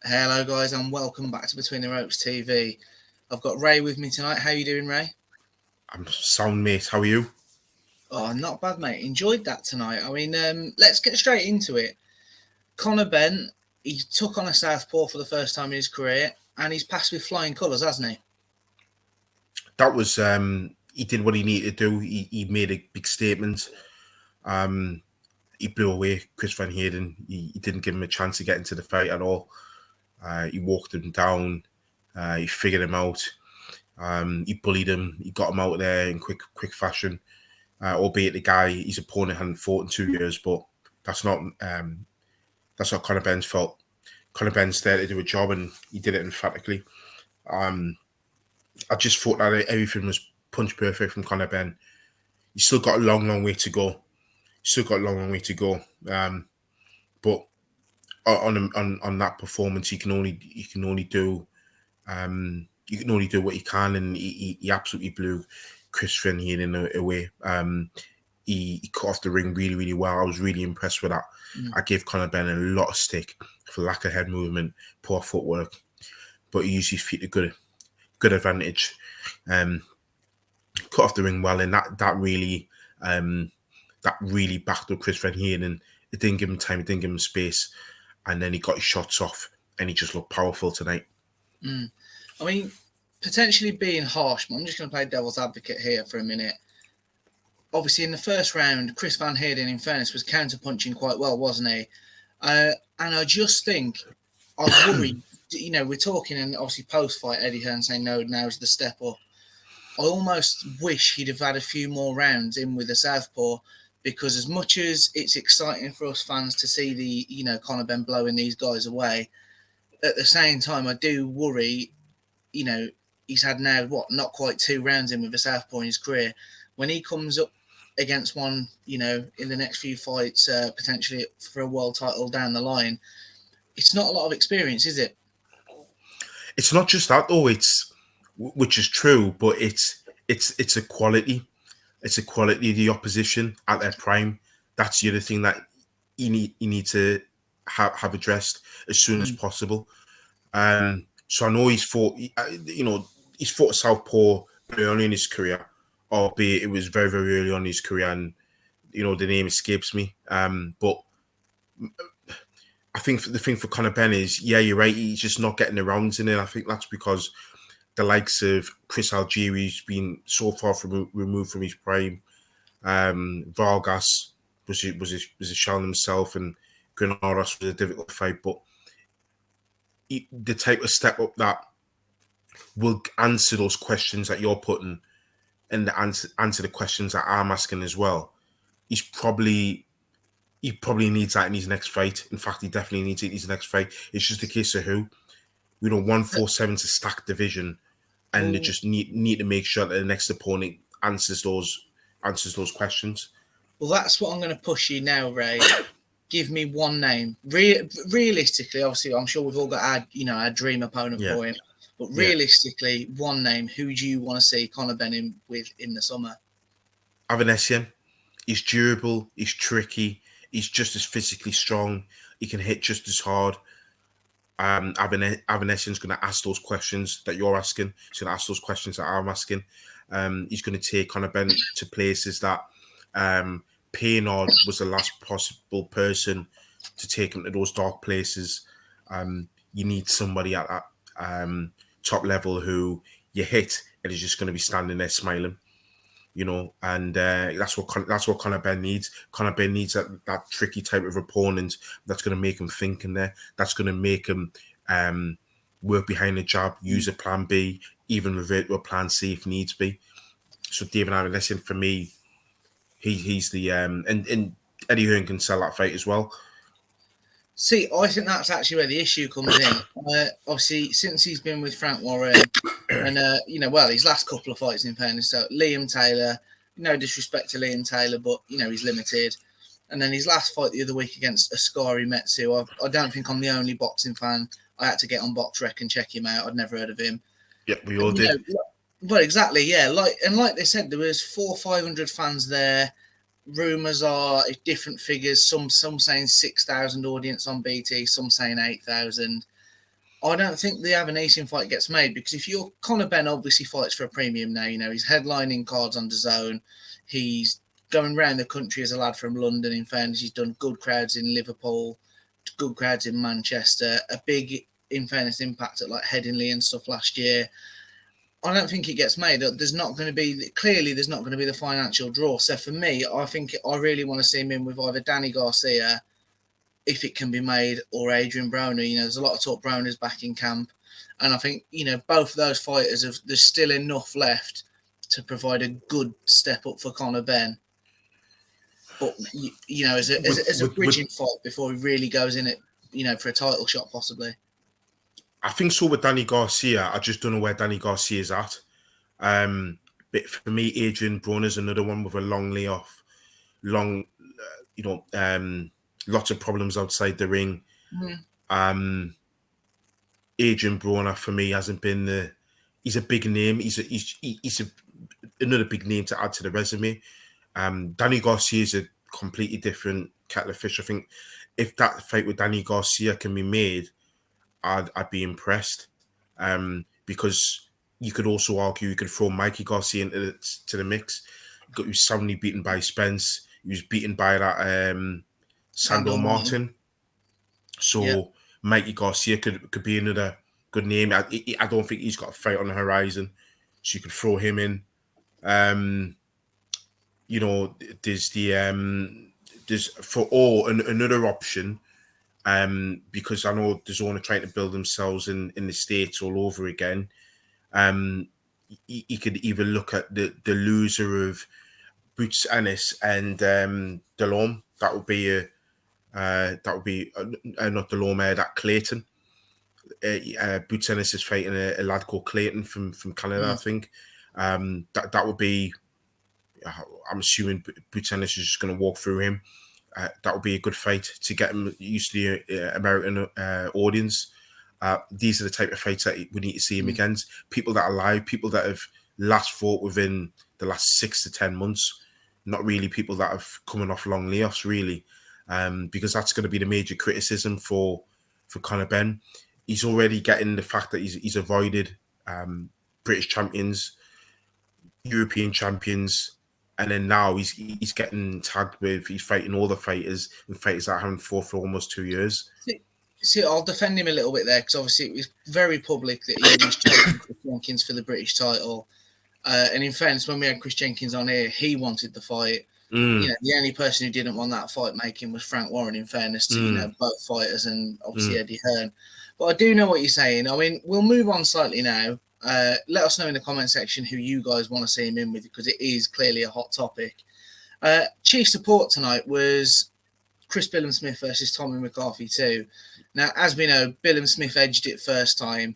Hello, guys, and welcome back to Between the Ropes TV. I've got Ray with me tonight. How you doing, Ray? I'm sound, mate. How are you? Oh, not bad, mate. Enjoyed that tonight. I mean, let's get straight into it. Conor Benn, he took on a southpaw for the first time in his career, and he's passed with flying colours, hasn't he? That was he did what he needed to do. He made a big statement. He blew away Chris Van Heerden. He didn't give him a chance to get into the fight at all. He walked him down. He figured him out. He bullied him. He got him out there in quick fashion. Albeit the guy, his opponent hadn't fought in 2 years, but that's not Conor Benn's fault. Conor Benn's there to do a job, and he did it emphatically. I just thought that everything was punch perfect from Conor Benn. He's still got a long way to go. But on that performance, you can only do what you can, and he absolutely blew Chris Van Heerden away. He cut off the ring really, really well. I was really impressed with that. I gave Conor Benn a lot of stick for lack of head movement, poor footwork, but he used his feet to good advantage. Cut off the ring well, and that really backed up Chris Van Heerden. It didn't give him time, it didn't give him space, and then he got his shots off, and he just looked powerful tonight. I mean, potentially being harsh, but I'm just going to play devil's advocate here for a minute. Obviously, in the first round, Chris Van Heerden, in fairness, was counter-punching quite well, wasn't he? And I just think, I worry, we're talking, and obviously post-fight, Eddie Hearn saying, no, now's the step up. I almost wish he'd have had a few more rounds in with the southpaw, because as much as it's exciting for us fans to see the, Conor Benn blowing these guys away, at the same time, I do worry, he's had now, not quite 2 rounds in with the southpaw in his career. When he comes up against one, in the next few fights, potentially for a world title down the line, it's not a lot of experience, is it? It's not just that, though. Which is true, but it's a quality. It's a quality of the opposition at their prime. That's the other thing that you need to have addressed as soon as possible. So I know he's fought a southpaw early in his career, albeit it was very, very early on in his career, and the name escapes me. But I think the thing for Conor Benn is, yeah, you're right, he's just not getting the rounds in it. I think that's because the likes of Chris Algieri's been so far removed from his prime. Vargas was a shell himself, and Granados was a difficult fight, but the type of step up that will answer those questions that you're putting, and answer the questions that I'm asking as well. He probably needs that in his next fight. In fact, he definitely needs it in his next fight. It's just a case of who. 147 to stack division, and they just need to make sure that the next opponent answers those questions. Well, that's what I'm going to push you now, Ray. Give me one name. Realistically, obviously, I'm sure we've all got our dream opponent for him. But realistically, one name. Who do you want to see Conor Benn with in the summer? Avanesian. He's durable. He's tricky. He's just as physically strong. He can hit just as hard. Avanesian's going to ask those questions that you're asking. He's going to ask those questions that I'm asking. He's going to take Conor Benn to places that Payne was the last possible person to take him to those dark places. You need somebody at that top level who you hit and is just going to be standing there smiling. And that's what Conor Benn needs. Conor Benn needs that tricky type of opponent that's going to make him think in there. That's going to make him work behind the jab, use a plan B, even revert to a plan C if needs be. So David Avanesian, for me, he's the and Eddie Hearn can sell that fight as well. See, I think that's actually where the issue comes in. Obviously, since he's been with Frank Warren, and his last couple of fights, in fairness, so Liam Taylor, no disrespect to Liam Taylor, but he's limited. And then his last fight the other week against Askari Metsu, I don't think I'm the only boxing fan. I had to get on BoxRec and check him out. I'd never heard of him. Yeah, we all did. Well, exactly, yeah. Like they said, there was 400-500 fans there. Rumours are different figures. Some saying 6,000 audience on BT, some saying 8,000. I don't think the Avanesyan fight gets made, because if you're Conor Benn, obviously fights for a premium now. You know, he's headlining cards on DAZN. He's going around the country as a lad from London. In fairness, he's done good crowds in Liverpool, good crowds in Manchester, a big, in fairness, impact at like Headingley and stuff last year. I don't think it gets made. There's not going to be the financial draw. So for me, I think I really want to see him in with either Danny Garcia, if it can be made, or Adrian Broner. You know, there's a lot of talk Broner's back in camp, and I think, you know, both of those fighters there's still enough left to provide a good step up for Conor Benn. But you know, as a bridging fight before he really goes in it, you know, for a title shot possibly. I think so with Danny Garcia. I just don't know where Danny Garcia is at. But for me, Adrian Broner's another one with a long layoff, lots of problems outside the ring. Adrian Broner for me hasn't been he's a big name. He's another big name to add to the resume. Danny Garcia is a completely different kettle of fish. I think if that fight with Danny Garcia can be made, I'd be impressed, because you could also argue you could throw Mikey Garcia into the mix. He was soundly beaten by Spence. He was beaten by that Sandor Martin. So yeah. Mikey Garcia could be another good name. I don't think he's got a fight on the horizon, so you could throw him in. You know, there's another option. Because I know DAZN are trying to build themselves in the States all over again. You could even look at the loser of Boots Ennis and Billum. That would be not Billum, that Clayton. Boots Ennis is fighting a lad called Clayton from Canada, I think. That would be. I'm assuming Boots Ennis is just going to walk through him. That would be a good fight to get him used to the American audience. These are the type of fights that we need to see him against. People that are live, people that have last fought within the last 6 to 10 months, not really people that have coming off long layoffs, really, because that's going to be the major criticism for Conor Benn. He's already getting the fact that he's avoided British champions, European champions. And then now he's getting tagged with, he's fighting all the fighters and fighters that haven't fought for almost 2 years. See, I'll defend him a little bit there, because obviously it was very public that he was chasing Chris Jenkins for the British title. And in fairness, when we had Chris Jenkins on here, he wanted the fight. You know, the only person who didn't want that fight making was Frank Warren, in fairness to, you know, both fighters and obviously Eddie Hearn. But I do know what you're saying. I mean, we'll move on slightly now. Let us know in the comment section who you guys want to see him in with, because it is clearly a hot topic. Chief support tonight was Chris Billam-Smith versus Tommy McCarthy too. Now, as we know, Billam-Smith edged it first time.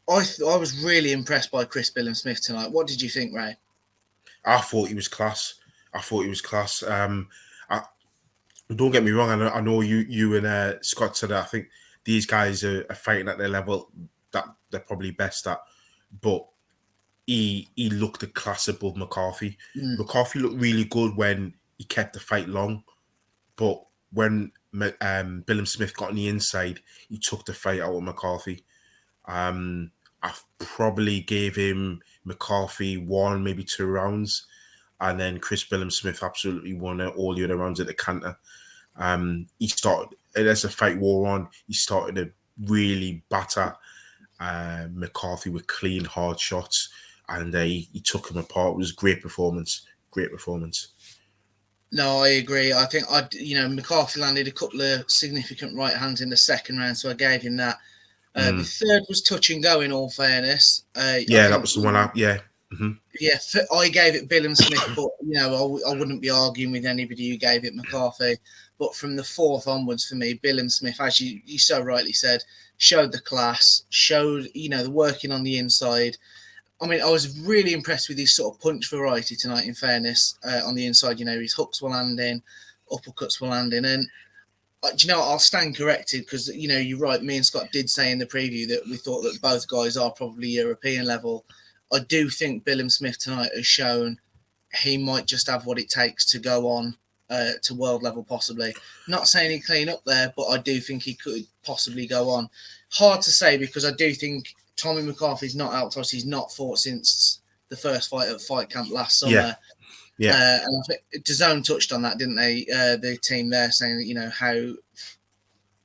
I was really impressed by Chris Billam-Smith tonight. What did you think, Ray? I thought he was class. Don't get me wrong. I know you and Scott said that I think these guys are fighting at their level that they're probably best at, but he looked a class above McCarthy. McCarthy looked really good when he kept the fight long, but when Billam-Smith got on the inside, he took the fight out of McCarthy. I probably gave him McCarthy 1, maybe 2 rounds, and then Chris Billam-Smith absolutely won it all the other rounds at the canter. He started, as the fight wore on, he started to really batter McCarthy with clean, hard shots, and he took him apart. It was a great performance. No, I agree. I think McCarthy landed a couple of significant right hands in the second round, so I gave him that. The third was touch and go, in all fairness. That was the one. I gave it Billam-Smith, but I wouldn't be arguing with anybody who gave it McCarthy. But from the fourth onwards, for me, Billam-Smith, as you so rightly said, showed the class, showed the working on the inside. I mean, I was really impressed with his sort of punch variety tonight, in fairness, on the inside. His hooks were landing, uppercuts were landing. And, I'll stand corrected because, you're right. Me and Scott did say in the preview that we thought that both guys are probably European level. I do think Billam-Smith tonight has shown he might just have what it takes to go on to world level, possibly. Not saying he clean up there, but I do think he could possibly go on. Hard to say because I do think Tommy McCarthy's not out. Obviously, he's not fought since the first fight at Fight Camp last summer. Yeah. And I think DAZN touched on that, didn't they? The team there saying that, you know, how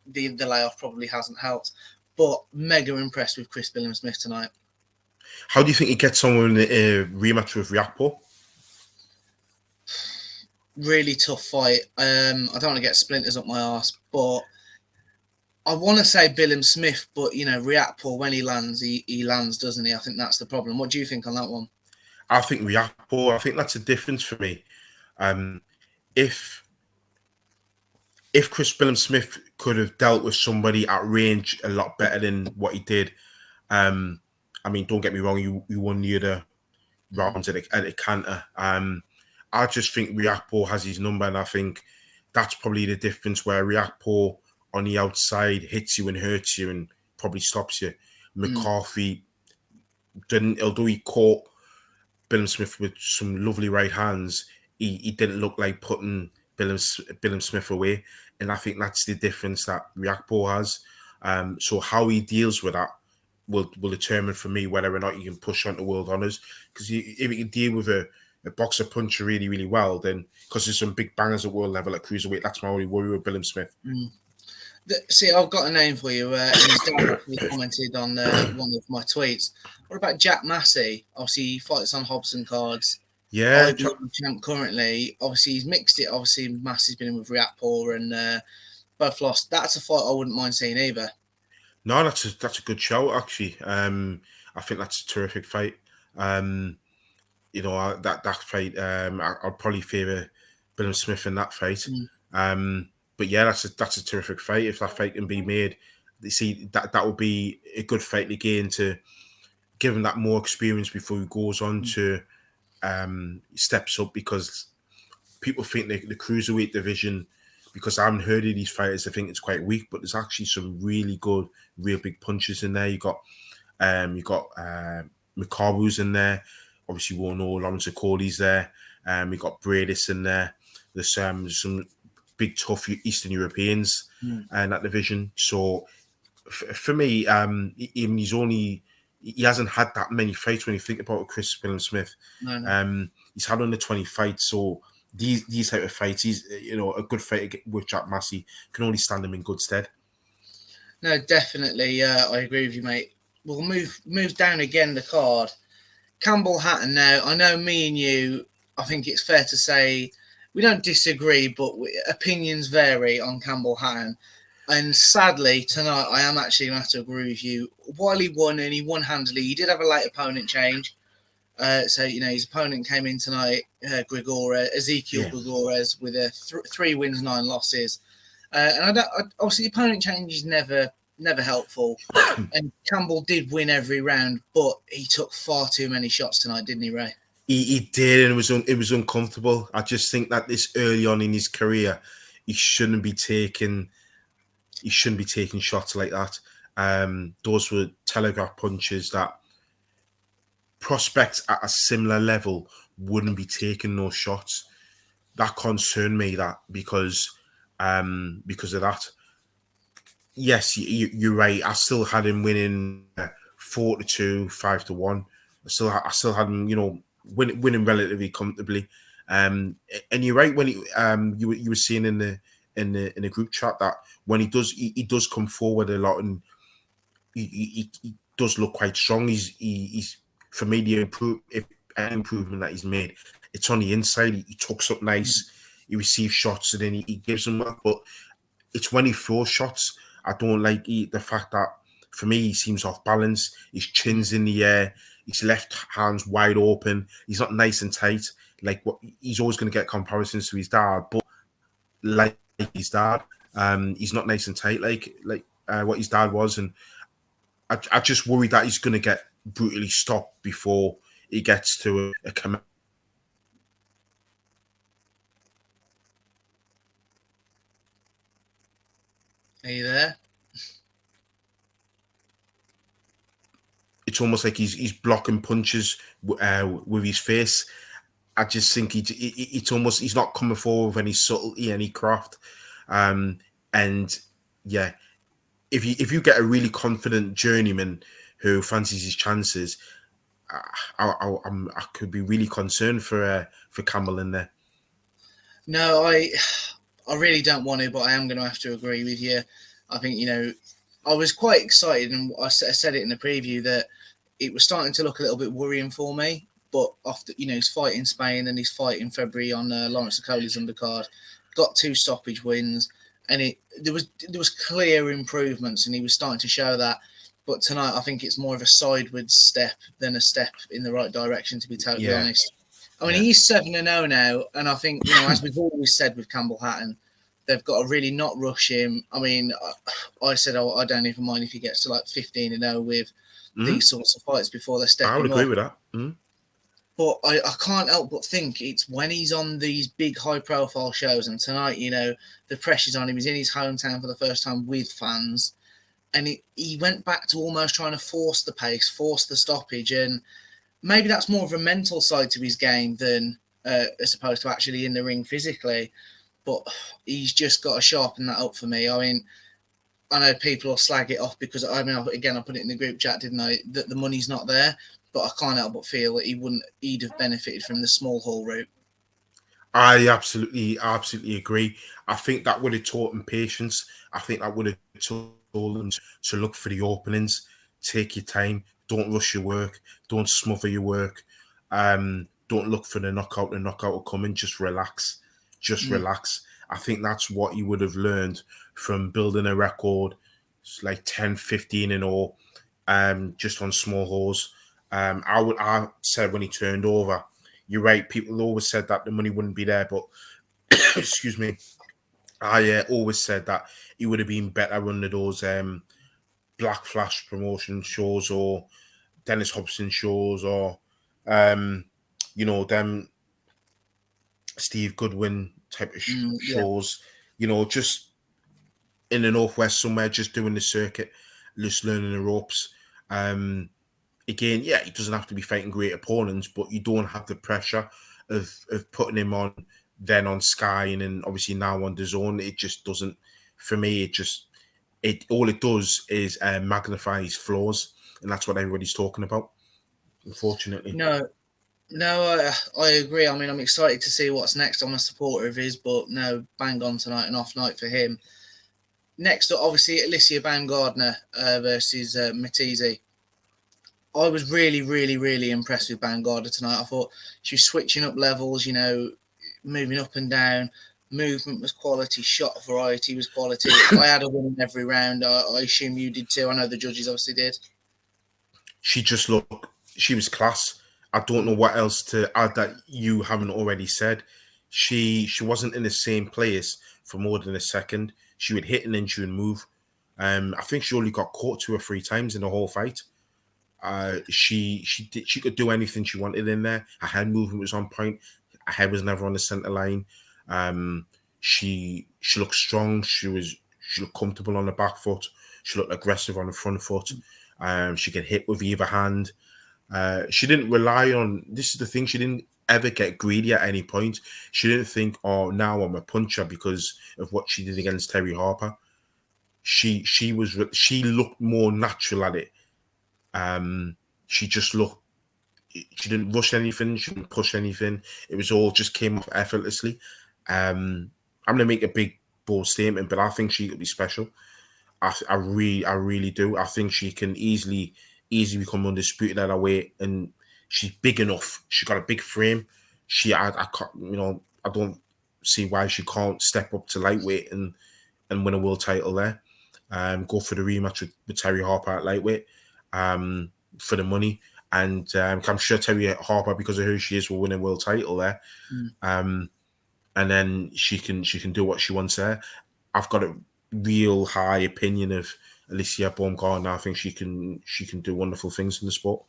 the layoff probably hasn't helped. But mega impressed with Chris Billam-Smith tonight. How do you think he gets someone in a rematch with Riakpo? Really tough fight. I don't want to get splinters up my arse, but I want to say Billam-Smith, but, you know, Riakpo, when he lands, he lands, doesn't he? I think that's the problem. What do you think on that one? I think Riakpo, I think that's a difference for me. If Chris Billam-Smith could have dealt with somebody at range a lot better than what he did, I mean, don't get me wrong, you won the other rounds at a canter. I just think Riakpo has his number, and I think that's probably the difference where Riakpo on the outside hits you and hurts you and probably stops you. McCarthy didn't, although he caught Billam-Smith with some lovely right hands, he didn't look like putting Billam-Smith away. And I think that's the difference that Riakpo has. So how he deals with that will determine for me whether or not he can push on to world honours. Because if he can deal with a boxer puncher really, really well, then because there's some big bangers at world level at cruiserweight, that's my only worry with Billam-Smith. See, I've got a name for you. He's definitely commented on one of my tweets. What about Jack Massey? Obviously, he fights on Hobson cards. Yeah, champ currently. Obviously, he's mixed it. Obviously, Massey's been in with Riakpo and both lost. That's a fight I wouldn't mind seeing either. No, that's a good show actually. I think that's a terrific fight. You know, that fight, I'll probably favour Billam-Smith in that fight. But yeah, that's a terrific fight. If that fight can be made, you see that would be a good fight again to give him that more experience before he goes on to steps up, because people think the cruiserweight division, because I haven't heard of these fighters, I think it's quite weak, but there's actually some really good, real big punches in there. You got Makabu's in there. Obviously, we all know Lawrence Okoli's there. We got Bradis in there. There's some big, tough Eastern Europeans in that division. So for me, he hasn't had that many fights when you think about Chris Billam-Smith. No. He's had under 20 fights. So these type of fights, he's, you know, a good fight with Jack Massey can only stand him in good stead. No, definitely. I agree with you, mate. We'll move down again the card. Campbell Hatton now. I know me and you, I think it's fair to say we don't disagree, but opinions vary on Campbell Hatton. And sadly, tonight, I am actually going to have to agree with you. While he won, and he won handily, he did have a late opponent change. So, you know, his opponent came in tonight, Ezekiel Gregores, with a 3 wins, 9 losses. And obviously, the opponent change is never helpful. And Campbell did win every round, but he took far too many shots tonight, didn't he, Ray? He did, and it was uncomfortable. I just think that this early on in his career, he shouldn't be taking shots like that. Those were telegraph punches that prospects at a similar level wouldn't be taking those shots. That concerned me, that because of that. Yes, you're right. I still had him winning 4-2, 5-1. I still had him, you know, winning relatively comfortably. And you're right when you were seeing in the group chat that when he does come forward a lot, and he does look quite strong. He's for me, the improvement that he's made, it's on the inside. He tucks up nice. He receives shots and then he gives them up. But it's when he throws shots, I don't like the fact that, for me, he seems off balance. His chin's in the air. His left hand's wide open. He's not nice and tight. Like, he's always going to get comparisons to his dad, but like his dad, he's not nice and tight like what his dad was. And I just worry that he's going to get brutally stopped before he gets to a command. Are you there? It's almost like he's blocking punches with his face, I just think it's almost he's not coming forward with any subtlety, any craft, and yeah, if you get a really confident journeyman who fancies his chances, I could be really concerned for Campbell in there. No, I really don't want to, but I am going to have to agree with you. I think, I was quite excited, and I said it in the preview that it was starting to look a little bit worrying for me. But after, he's fighting Spain and he's fighting February on Lawrence Okoli's undercard, got 2 stoppage wins, and there was clear improvements, and he was starting to show that. But tonight, I think it's more of a sideways step than a step in the right direction, to be totally honest. I mean, he's 7-0 now, and I think, as we've always said with Campbell Hatton, they've got to really not rush him. I mean, I said I don't even mind if he gets to like 15-0 with these sorts of fights before they're stepping up. I would agree with that. But I can't help but think it's when he's on these big high-profile shows, and tonight, the pressure's on him. He's in his hometown for the first time with fans, and he went back to almost trying to force the pace, force the stoppage, and maybe that's more of a mental side to his game than as opposed to actually in the ring physically. But he's just got to sharpen that up for me. I mean, I know people will slag it off because, I put it in the group chat, didn't I, that the money's not there. But I can't help but feel that he'd have benefited from the small hall route. I absolutely agree. I think that would have taught him patience. I think that would have taught him to look for the openings, take your time, don't rush your work, don't smother your work, don't look for the knockout will come in, just relax. Relax. I think that's what he would have learned from building a record, like 10, 15 and all, just on small halls. I said when he turned over, you're right, people always said that the money wouldn't be there, but excuse me, I always said that he would have been better under those Black Flash promotion shows or Dennis Hobson shows or them Steve Goodwin type of shows, just in the Northwest somewhere, just doing the circuit, just learning the ropes. Again, he doesn't have to be fighting great opponents, but you don't have the pressure of putting him on Sky and then obviously now on DAZN. It just doesn't, for me, all it does is magnify his flaws, and that's what everybody's talking about, unfortunately. No, I agree. I mean, I'm excited to see what's next. I'm a supporter of his, but no, bang on tonight, an off night for him. Next up, obviously, Alicia Baumgardner versus Matisse. I was really, really, really impressed with Baumgardner tonight. I thought she was switching up levels, moving up and down. Movement was quality. Shot variety was quality. I had a win in every round. I assume you did too. I know the judges obviously did. She was class. I don't know what else to add that you haven't already said. She wasn't in the same place for more than a second. She would hit and then she would move. I think she only got caught 2 or 3 times in the whole fight. She could do anything she wanted in there. Her head movement was on point. Her head was never on the center line. She looked strong. She looked comfortable on the back foot. She looked aggressive on the front foot. She could hit with either hand. She didn't rely on. This is the thing. She didn't ever get greedy at any point. She didn't think, "Oh, now I'm a puncher" because of what she did against Terry Harper. She looked more natural at it. She didn't rush anything. She didn't push anything. It was all just came off effortlessly. I'm going to make a big, bold statement, but I think she could be special. I really do. I think she can easily become undisputed at her weight, and she's big enough. She got a big frame. I can't, I don't see why she can't step up to lightweight and win a world title there. Go for the rematch with Terry Harper at lightweight. For the money, and I'm sure Terry Harper, because of who she is, will win a world title there. And then she can do what she wants there. I've got a real high opinion of Alicia Baumgardner. I think she can do wonderful things in the sport.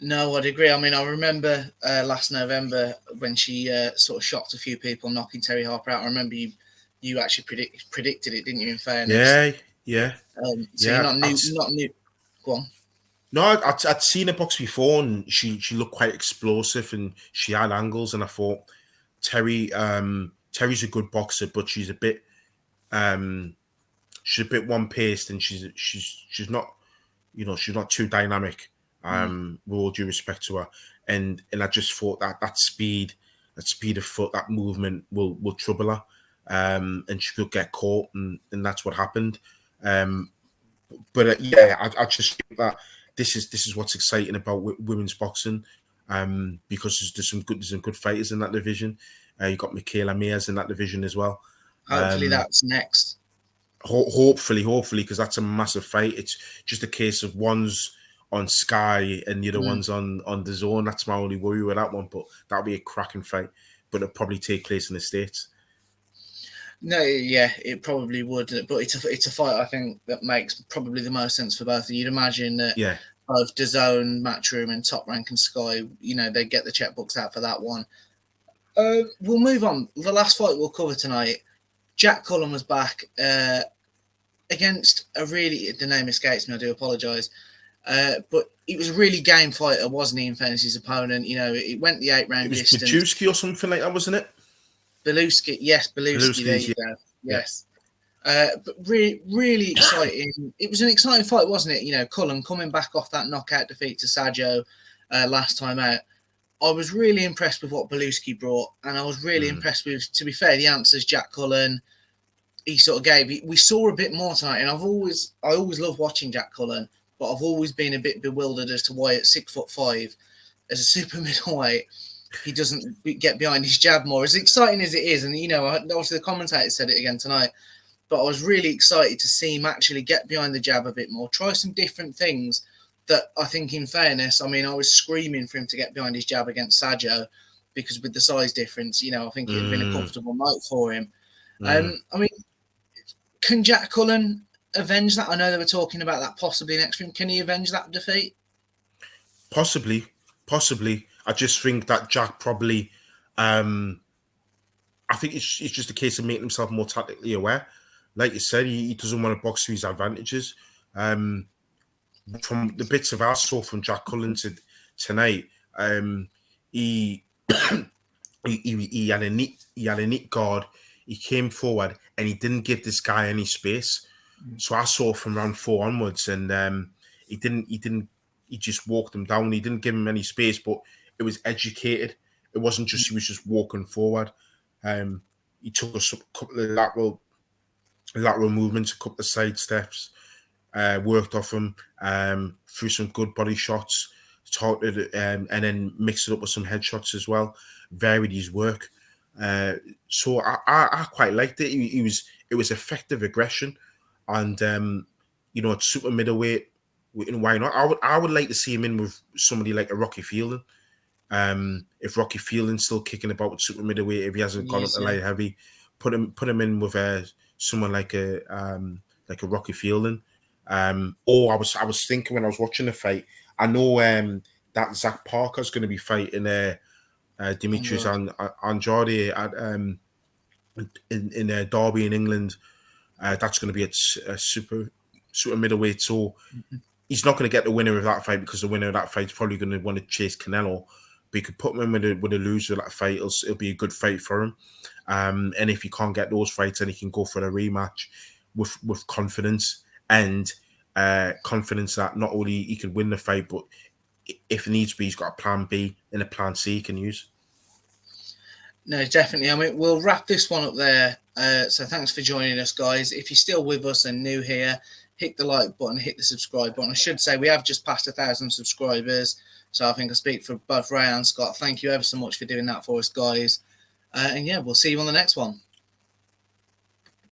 No, I'd agree. I mean, I remember last November when she sort of shocked a few people, knocking Terry Harper out. I remember you actually predicted it, didn't you? In fairness, Yeah. so you're not new. Go on. No, I'd seen her box before, and she looked quite explosive, and she had angles, and I thought Terry's a good boxer, but she's a bit one paced, and she's not, she's not too dynamic. With all due respect to her, and I just thought that speed of foot, that movement will trouble her, and she could get caught, and that's what happened. But yeah, I just think that this is what's exciting about women's boxing, because there's some good fighters in that division. You got Michaela Mears in that division as well. Hopefully that's next. Hopefully, because that's a massive fight. It's just a case of one's on Sky and the other one's on DAZN. That's my only worry with that one, but that'll be a cracking fight. But it'll probably take place in the States. No, yeah, it probably would, but it's a fight I think that makes probably the most sense for both of you. You'd imagine that both DAZN, Matchroom, and Top Rank and Sky, they get the checkbooks out for that one. We'll move on. The last fight we'll cover tonight, Jack Cullen was back against the name escapes me, I do apologise, but it was a really game fighter, wasn't he, in fairness, his opponent? It went the 8-round distance. It was Majewski or something like that, wasn't it? Beluski, yes, Beluski, there you go. Yes. But really exciting. It was an exciting fight, wasn't it? Cullen coming back off that knockout defeat to Sajo last time out. I was really impressed with what Beluski brought, and I was really impressed with, to be fair, the answers Jack Cullen he sort of gave. We saw a bit more tonight, and I always love watching Jack Cullen, but I've always been a bit bewildered as to why at 6'5", as a super middleweight, he doesn't get behind his jab more. As exciting as it is, and obviously the commentator said it again tonight, but I was really excited to see him actually get behind the jab a bit more, try some different things that I think, in fairness, I was screaming for him to get behind his jab against Sajo, because with the size difference, I think it would have been a comfortable night for him. Can Jack Cullen avenge that? I know they were talking about that possibly next week. Can he avenge that defeat? Possibly. I just think that Jack probably, I think it's just a case of making himself more tactically aware. Like you said, he doesn't want to box to his advantages. From the bits of I saw from Jack Cullen tonight, he had a neat guard. He came forward and he didn't give this guy any space. So I saw from round 4 onwards, and he just walked him down. He didn't give him any space, but it was educated. It wasn't just he was just walking forward. He took a couple of lateral movements, a couple of side steps, worked off him, threw some good body shots, and then mixed it up with some headshots as well. Varied his work. So I quite liked it. It was effective aggression, and at super middleweight, why not? I would like to see him in with somebody like a Rocky Fielding. If Rocky Fielding's still kicking about with super middleweight, if he hasn't gone up to light heavy, put him in with someone like a Rocky Fielding. Or I was thinking when I was watching the fight, I know that Zach Parker's going to be fighting Demetrius Andrade at in Derby in England. That's going to be a super middleweight. So he's not going to get the winner of that fight, because the winner of that fight is probably going to want to chase Canelo. But you could put him in with a loser of that fight. It'll be a good fight for him. And if he can't get those fights, then he can go for a rematch with confidence, and confidence that not only he can win the fight, but if it needs to be, he's got a plan B and a plan C he can use. No, definitely. We'll wrap this one up there. So thanks for joining us, guys. If you're still with us and new here, hit the like button, hit the subscribe button. I should say we have just passed 1,000 subscribers. So I think I speak for both Ray and Scott. Thank you ever so much for doing that for us, guys. And yeah, we'll see you on the next one.